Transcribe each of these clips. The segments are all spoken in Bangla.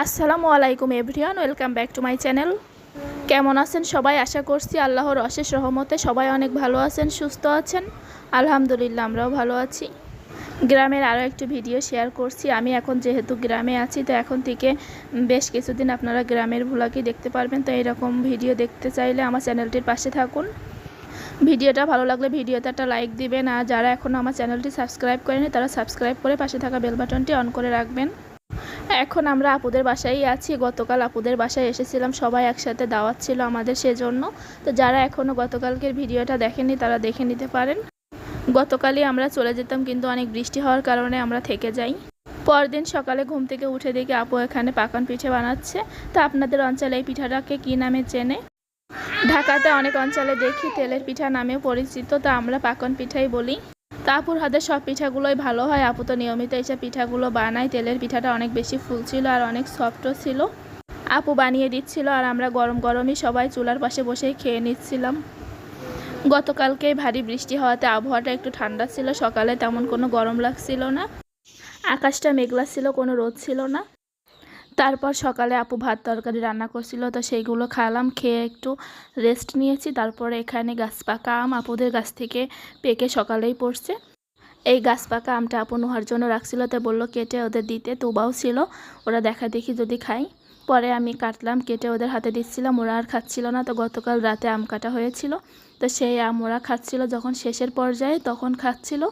আসসালামু আলাইকুম everyone, welcome back to my channel. কেমন আছেন সবাই? আশা করছি আল্লাহর অশেষ রহমতে সবাই অনেক ভালো আছেন, সুস্থ আছেন। আলহামদুলিল্লাহ, আমরাও ভালো আছি। গ্রামের আরও একটি ভিডিও শেয়ার করছি। আমি এখন যেহেতু গ্রামে আছি, তো এখন থেকে বেশ কিছুদিন আপনারা গ্রামের ভ্লগই দেখতে পারবেন। তো এরকম ভিডিও দেখতে চাইলে আমার চ্যানেলটির পাশে থাকুন। ভিডিওটা ভালো লাগলে ভিডিওতে একটা লাইক দিবেন, আর যারা এখনও আমার চ্যানেলটি সাবস্ক্রাইব করেনি তারা সাবস্ক্রাইব করে পাশে থাকা বেল বাটনটি অন করে রাখবেন। এখন আমরা আপুদের বাসায় আছি। গতকাল আপুদের বাসায় এসেছিলাম, সবাই একসাথে দাওয়াত ছিল আমাদের, সেজন্য। তো যারা এখনও গতকালকের ভিডিওটা দেখেনি তারা দেখে নিতে পারেন। গতকালই আমরা চলে যেতাম, কিন্তু অনেক বৃষ্টি হওয়ার কারণে আমরা থেকে যাই। পরদিন সকালে ঘুম থেকে উঠে দেখি আপু এখানে পাকান পিঠে বানাচ্ছে। তো আপনাদের অঞ্চলে এই পিঠাটাকে কী নামে চেনে? ঢাকাতে অনেক অঞ্চলে দেখি তেলের পিঠা নামেও পরিচিত, তো আমরা পাকন পিঠাই বলি। তা আপুর হাতে সব পিঠাগুলোই ভালো হয়। আপু তো নিয়মিত এইসব পিঠাগুলো বানায়। তেলের পিঠাটা অনেক বেশি ফুল ছিল আর অনেক সফটও ছিল। আপু বানিয়ে দিচ্ছিল আর আমরা গরম গরমই সবাই চুলার পাশে বসেই খেয়ে নিচ্ছিলাম। গতকালকে ভারী বৃষ্টি হওয়াতে আবহাওয়াটা একটু ঠান্ডা ছিল, সকালে তেমন কোনো গরম লাগছিল না, আকাশটা মেঘলা ছিল, কোনো রোদ ছিল না। তারপর সকালে আপু ভাত তরকারি রান্না করছিল, তো সেইগুলো খালাম, খেয়ে একটু রেস্ট নিয়েছি। তারপরে এখানে গাছ পাকা আম আপুদের গাছ থেকে পেকে সকালেই পড়ছে। এই গাছ পাকা আমটা আপু নোহার জন্য রাখছিল, তো বললো কেটে ওদের দিতে। তুবাও ছিল, ওরা দেখা দেখি যদি খাই। পরে আমি কাটলাম, কেটে ওদের হাতে দিচ্ছিলাম, ওরা আর খাচ্ছিল না। তো গতকাল রাতে আম কাটা হয়েছিল, তো সেই আম ওরা খাচ্ছিল। যখন শেষের পর্যায়ে তখন খাচ্ছিল,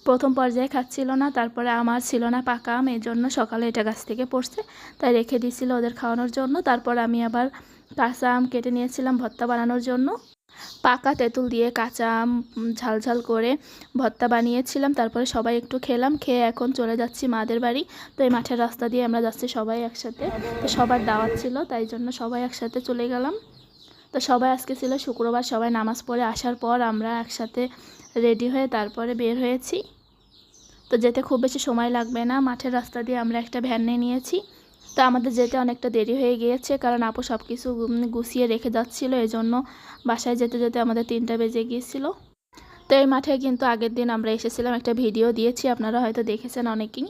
প্রথম পর্যায়ে খাচ্ছিল না। তারপরে আমার ছিল না পাকা আম, এই জন্য সকালে এটা গাছ থেকে পড়ছে, তাই রেখে দিয়েছিল ওদের খাওয়ানোর জন্য। তারপর আমি আবার কাঁচা আম কেটে নিয়েছিলাম ভর্তা বানানোর জন্য। পাকা তেঁতুল দিয়ে কাঁচা আম ঝালঝাল করে ভর্তা বানিয়েছিলাম। তারপরে সবাই একটু খেলাম, খেয়ে এখন চলে যাচ্ছি মাদের বাড়ি। তো এই মাঠের রাস্তা দিয়ে আমরা যাচ্ছি সবাই একসাথে। তো সবার দাওয়াত ছিল, তাই জন্য সবাই একসাথে চলে গেলাম। তো সবাই আজকে ছিল শুক্রবার, সবাই নামাজ পড়ে আসার পর আমরা একসাথে রেডি হয়ে তারপরে বের হয়েছি। তো যেতে খুব বেশি সময় লাগবে না, মাঠের রাস্তা দিয়ে আমরা একটা ভ্যান নিয়ে নিয়েছি। তো আমাদের যেতে অনেকটা দেরি হয়ে গিয়েছে, কারণ আপু সব কিছু গুছিয়ে রেখে যাচ্ছিলো, এই জন্য বাসায় যেতে যেতে আমাদের 3টা বেজে গিয়েছিল। তো এই মাঠে কিন্তু আগের দিন আমরা এসেছিলাম, একটা ভিডিও দিয়েছি, আপনারা হয়তো দেখেছেন অনেকেই।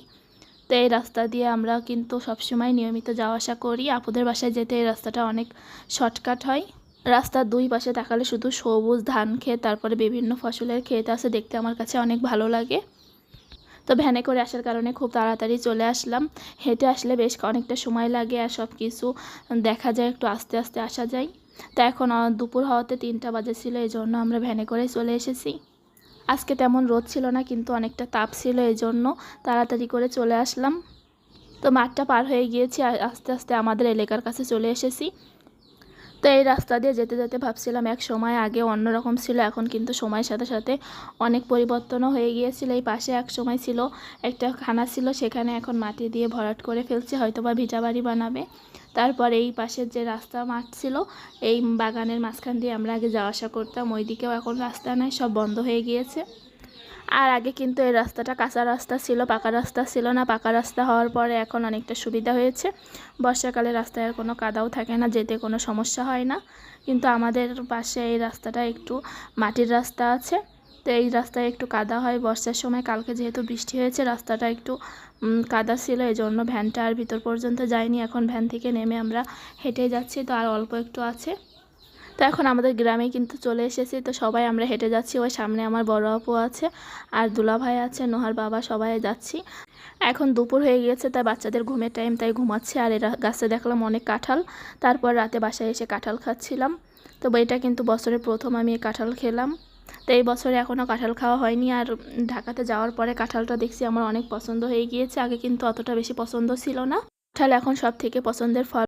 তো এই রাস্তা দিয়ে আমরা কিন্তু সবসময় নিয়মিত যাওয়া আসা করি। আপুদের বাসায় যেতে এই রাস্তাটা অনেক শর্টকাট হয়। রাস্তার দুই পাশে তাকালে শুধু সবুজ ধান ক্ষেত, তারপরে বিভিন্ন ফসলের ক্ষেত আছে, দেখতে আমার কাছে অনেক ভালো লাগে। তো ভ্যানে করে আসার কারণে খুব তাড়াতাড়ি চলে আসলাম। হেঁটে আসলে বেশ অনেকটা সময় লাগে, আর সব কিছু দেখা যায়, একটু আস্তে আস্তে আসা যায়। তো এখন দুপুর হওয়াতে 3টা বাজেছিল, এই জন্য আমরা ভ্যানে করে চলে এসেছি। আজকে তেমন রোদ ছিল না, কিন্তু অনেকটা তাপ ছিল, এই জন্য তাড়াতাড়ি করে চলে আসলাম। তো মাঠটা পার হয়ে গিয়েছি, আর আস্তে আস্তে আমাদের এলাকার কাছে চলে এসেছি। তো এই রাস্তা দিয়ে যেতে যেতে ভাবছিলাম এক সময় আগে অন্যরকম ছিল, এখন কিন্তু সময়ের সাথে সাথে অনেক পরিবর্তনও হয়ে গিয়েছিল। এই পাশে এক সময় ছিল একটা খানা ছিল, সেখানে এখন মাটি দিয়ে ভরাট করে ফেলছে, হয়তো বা ভিটা বাড়ি বানাবে। তারপর এই পাশের যে রাস্তা মাঠ ছিল, এই বাগানের মাঝখান দিয়ে আমরা আগে যাওয়া আসা করতাম, ওই দিকেও এখন রাস্তা নাই, সব বন্ধ হয়ে গিয়েছে। আর আগে কিন্তু এই রাস্তাটা কাঁচা রাস্তা ছিল, পাকা রাস্তা ছিল না। পাকা রাস্তা হওয়ার পরে এখন অনেকটা সুবিধা হয়েছে, বর্ষাকালে রাস্তায় আর কোনো কাদাও থাকে না, যেতে কোনো সমস্যা হয় না। কিন্তু আমাদের পাশে এই রাস্তাটা একটু মাটির রাস্তা আছে, তো এই রাস্তায় একটু কাদা হয় বর্ষার সময়। কালকে যেহেতু বৃষ্টি হয়েছে, রাস্তাটা একটু কাদা ছিল, এই জন্য ভ্যানটা আর ভিতর পর্যন্ত যায়নি। এখন ভ্যান থেকে নেমে আমরা হেঁটে যাচ্ছি, তো আর অল্প একটু আছে। তো এখন আমাদের গ্রামে কিন্তু চলে এসেছি, তো সবাই আমরা হেঁটে যাচ্ছি। ওই সামনে আমার বড় আপু আছে, আর দুলাভাই আছে, নোহার বাবা, সবাই যাচ্ছি। এখন দুপুর হয়ে গিয়েছে, তাই বাচ্চাদের ঘুমের টাইম, তাই ঘুমাচ্ছে। আর এরা গাছে দেখলাম অনেক কাঁঠাল, তারপর রাতে বাসায় এসে কাঁঠাল খাচ্ছিলাম। তো এটা কিন্তু বছরের প্রথম আমি এই কাঁঠাল খেলাম। তো এই বছরে এখনও কাঁঠাল খাওয়া হয়নি, আর ঢাকাতে যাওয়ার পরে কাঁঠালটা দেখছি আমার অনেক পছন্দ হয়ে গিয়েছে। আগে কিন্তু অতটা বেশি পছন্দ ছিল না। কাঁঠাল এখন সব থেকে পছন্দের ফল।